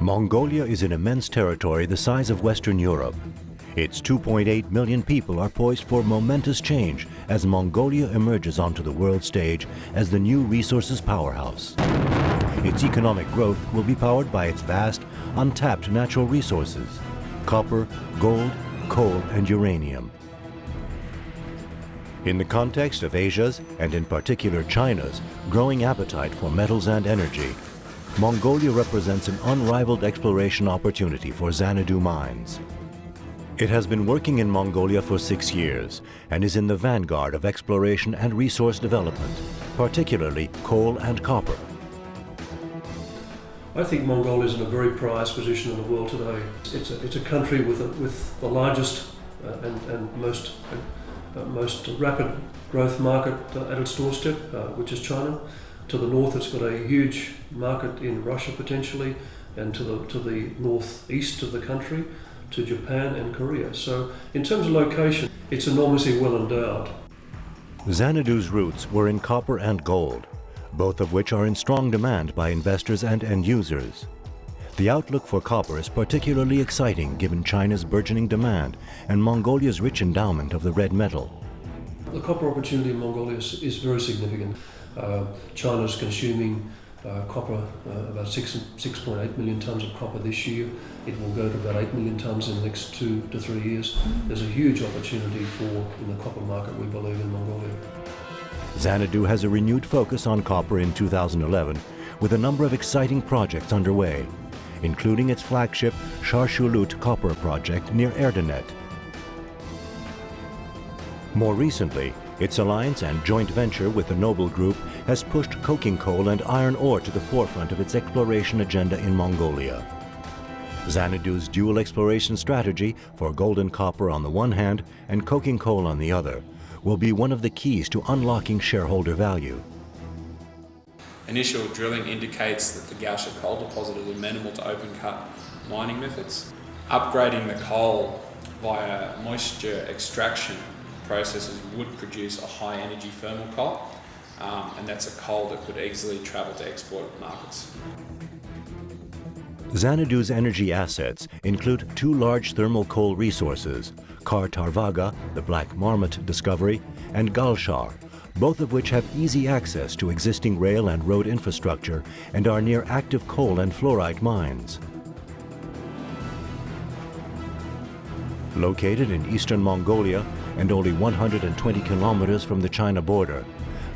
Mongolia is an immense territory the size of Western Europe. Its 2.8 million people are poised for momentous change as Mongolia emerges onto the world stage as the new resources powerhouse. Its economic growth will be powered by its vast, untapped natural resources: copper, gold, coal, and uranium. In the context of Asia's, and in particular China's, growing appetite for metals and energy, Mongolia represents an unrivaled exploration opportunity for Xanadu mines. It has been working in Mongolia for 6 years and is in the vanguard of exploration and resource development, particularly coal and copper. I think Mongolia is in a very prized position in the world today. It's a country with the largest and most rapid growth market at its doorstep, which is China. To the north, it's got a huge market in Russia potentially, and to the northeast of the country, to Japan and Korea. So in terms of location, it's enormously well endowed. Xanadu's roots were in copper and gold, both of which are in strong demand by investors and end users. The outlook for copper is particularly exciting given China's burgeoning demand and Mongolia's rich endowment of the red metal. The copper opportunity in Mongolia is very significant. China's consuming copper, about 6.8 million tonnes of copper this year. It will go to about 8 million tonnes in the next 2 to 3 years. There's a huge opportunity in the copper market, we believe, in Mongolia. Xanadu has a renewed focus on copper in 2011, with a number of exciting projects underway, including its flagship Sharshulut copper project near Erdenet. More recently, its alliance and joint venture with the Noble Group has pushed coking coal and iron ore to the forefront of its exploration agenda in Mongolia. Xanadu's dual exploration strategy for gold and copper on the one hand and coking coal on the other will be one of the keys to unlocking shareholder value. Initial drilling indicates that the Gausha coal deposit is amenable to open-cut mining methods. Upgrading the coal via moisture extraction processes would produce a high-energy thermal coal, and that's a coal that could easily travel to export markets. Xanadu's energy assets include 2 large thermal coal resources, Kar Tarvaga, the Black Marmot discovery, and Galshar, both of which have easy access to existing rail and road infrastructure and are near active coal and fluorite mines. Located in eastern Mongolia and only 120 kilometers from the China border,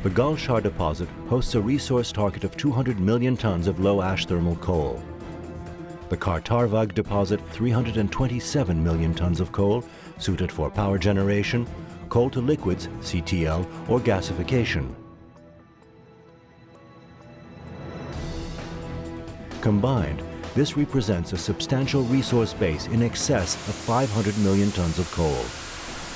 the Galshar deposit hosts a resource target of 200 million tons of low-ash thermal coal. The Kartarvag deposit 327 million tons of coal, suited for power generation, coal to liquids, CTL, or gasification. Combined, this represents a substantial resource base in excess of 500 million tons of coal.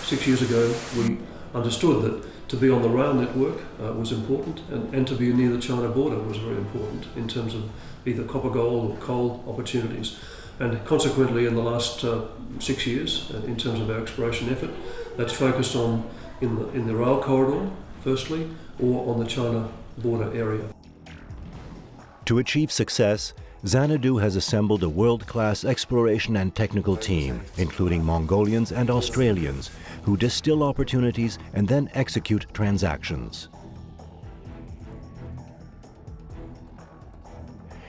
6 years ago, we understood that to be on the rail network was important, and to be near the China border was very important in terms of either copper, gold, or coal opportunities. And consequently, in the last 6 years, in terms of our exploration effort, that's focused on in the rail corridor, firstly, or on the China border area. To achieve success, Xanadu has assembled a world-class exploration and technical team, including Mongolians and Australians, who distill opportunities and then execute transactions.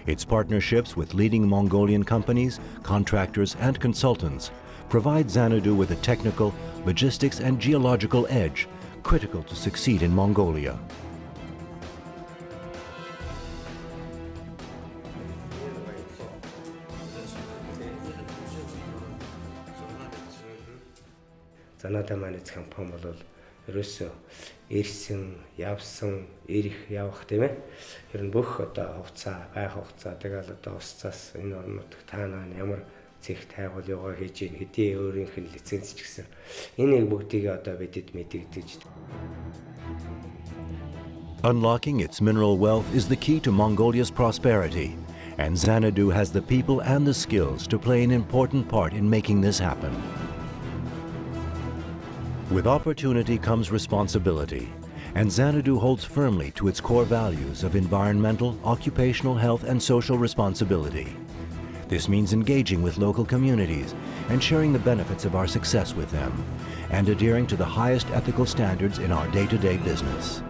Its partnerships with leading Mongolian companies, contractors, and consultants provide Xanadu with a technical, logistics, and geological edge critical to succeed in Mongolia. Xanadu managed компани бол ерөөсөө ирсэн, явсан, ирэх, явах тийм ээ. Ер нь бүх одоо хугацаа, байх хугацаа тэгэл одоо ус-цас энэ орнууд таанаа ямар цэг тайгуул яваа хийж ийн хэдий өөрийнх нь лиценз ч гэсэн энийг бүгдийг одоо бидэд мэдэгдэж. Unlocking its mineral wealth is the key to Mongolia's prosperity, and Xanadu has the people and the skills to play an important part in making this happen. With opportunity comes responsibility, and Xanadu holds firmly to its core values of environmental, occupational health, and social responsibility. This means engaging with local communities and sharing the benefits of our success with them, and adhering to the highest ethical standards in our day-to-day business.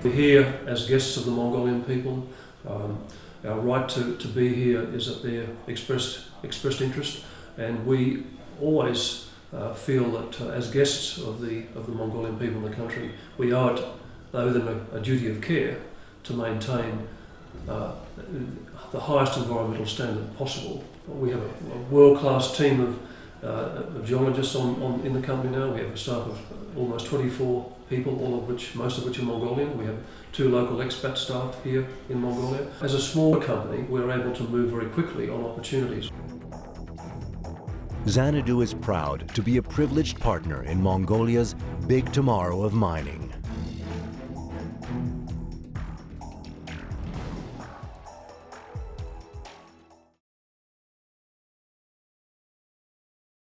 We're here as guests of the Mongolian people. Our right to be here is at their expressed interest, and we always feel that as guests of the Mongolian people in the country, we owe them a duty of care to maintain the highest environmental standard possible. We have a world-class team of geologists in the company now. We have a staff of almost 24 people, most of which are Mongolian. We have 2 local expat staff here in Mongolia. As a smaller company, we're able to move very quickly on opportunities. Xanadu is proud to be a privileged partner in Mongolia's big tomorrow of mining.